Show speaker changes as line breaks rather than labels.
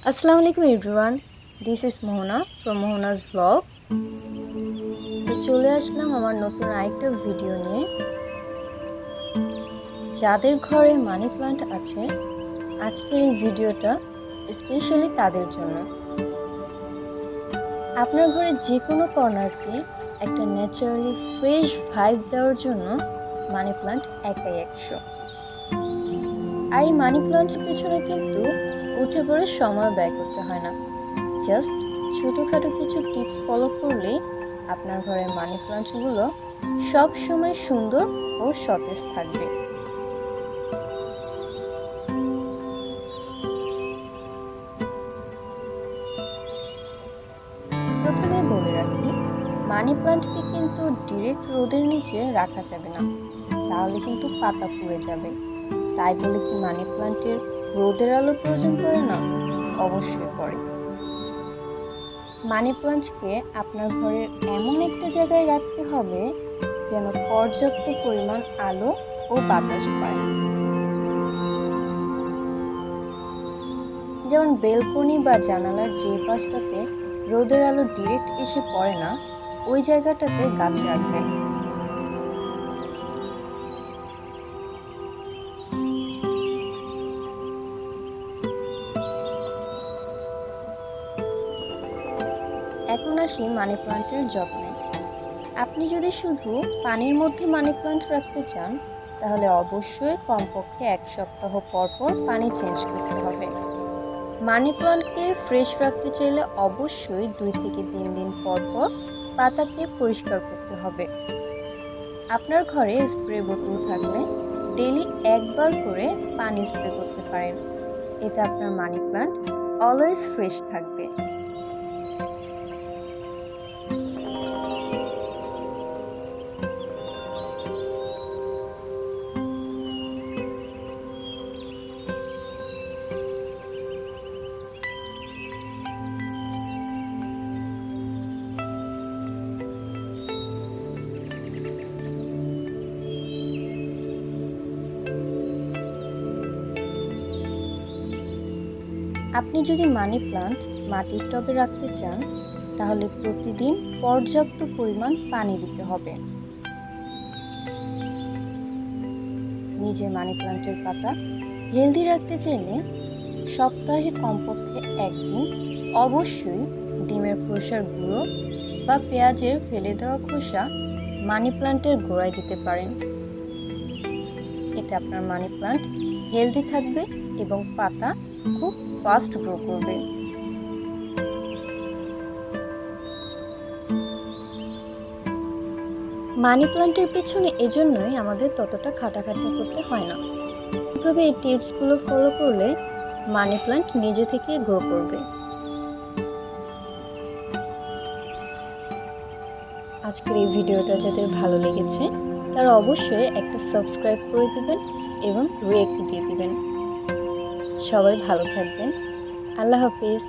Assalamu alaikum everyone. This is Mohana from Mohana's vlog. তো চলে আসলাম আমার নতুন আরেকটা ভিডিও নিয়ে। যাদের ঘরে মানি প্ল্যান্ট আছে, আজকের এই ভিডিওটা স্পেশালি তাদের জন্য। আপনার ঘরে যে কোনো কর্নারকে একটা ন্যাচারালি ফ্রেশ ভাইব দেওয়ার জন্য মানি প্ল্যান্ট একাই 100। আর এই মানি প্ল্যান্টের পেছনে কিন্তু উঠে পড়ে সময় ব্যয় করতে হয় না। জাস্ট ছোটোখাটো কিছু টিপস ফলো করলেই আপনার ঘরের মানি প্ল্যান্টগুলো সব সময় সুন্দর ও সতেজ থাকবে। প্রথমে বলে রাখি, মানি প্ল্যান্টকে কিন্তু ডিরেক্ট রোদের নিচে রাখা যাবে না, তাহলে কিন্তু পাতা পুড়ে যাবে। তাই বলে কি মানি প্ল্যান্টের রোদের আলোর প্রয়োজন পড়ে না? অবশ্যই পড়ে। মানি প্ল্যান্টকে আপনার ঘরের এমন একটা জায়গায় রাখতে হবে যেন পর্যাপ্ত পরিমাণ আলো ও বাতাস পায়। যেমন বেলকনি বা জানালার যে পাশটাতে রোদের আলো ডিরেক্ট এসে পড়ে না, ওই জায়গাটাতে গাছ রাখবেন। এখন আসি মানি প্ল্যান্টের যত্নে। আপনি যদি শুধু পানির মধ্যে মানি প্ল্যান্ট রাখতে চান, তাহলে অবশ্যই কমপক্ষে 1 সপ্তাহ পর পর পানি চেঞ্জ করতে হবে। মানি প্ল্যান্টকে ফ্রেশ রাখতে চাইলে অবশ্যই 2 থেকে 3 দিন পর পর পাতাকে পরিষ্কার করতে হবে। আপনার ঘরে স্প্রে বোতল থাকলে ডেইলি একবার করে পানি স্প্রে করতে পারেন। এতে আপনার মানি প্ল্যান্ট অলওয়েজ ফ্রেশ থাকবে। আপনি যদি মানি প্ল্যান্ট মাটির টবে রাখতে চান, তাহলে প্রতিদিন পর্যাপ্ত পরিমাণ পানি দিতে হবে। নিজের মানি প্ল্যান্টের পাতা হেলদি রাখতে চাইলে সপ্তাহে কমপক্ষে 1 দিন অবশ্যই ডিমের খোসার গুঁড়ো বা পেঁয়াজের ফেলে দেওয়া খোসা মানি প্ল্যান্টের গোড়ায় দিতে পারেন। এতে আপনার মানি প্ল্যান্ট হেলদি থাকবে এবং পাতা খুব ফাস্ট গ্রো করবে। মানি প্ল্যান্টের পেছনে এজন্যই আমাদের ততটা খাটাখাটনি করতে হয় না। এভাবে এই টিপসগুলো ফলো করলে মানি প্ল্যান্ট নিজে থেকে গ্রো করবে। আজকের এই ভিডিওটা যাদের ভালো লেগেছে তারা অবশ্যই একটা সাবস্ক্রাইব করে দিবেন এবং রিঅ্যাক্ট দিয়ে দিবেন। সবাই ভালো থাকবেন। আল্লাহ হাফিজ।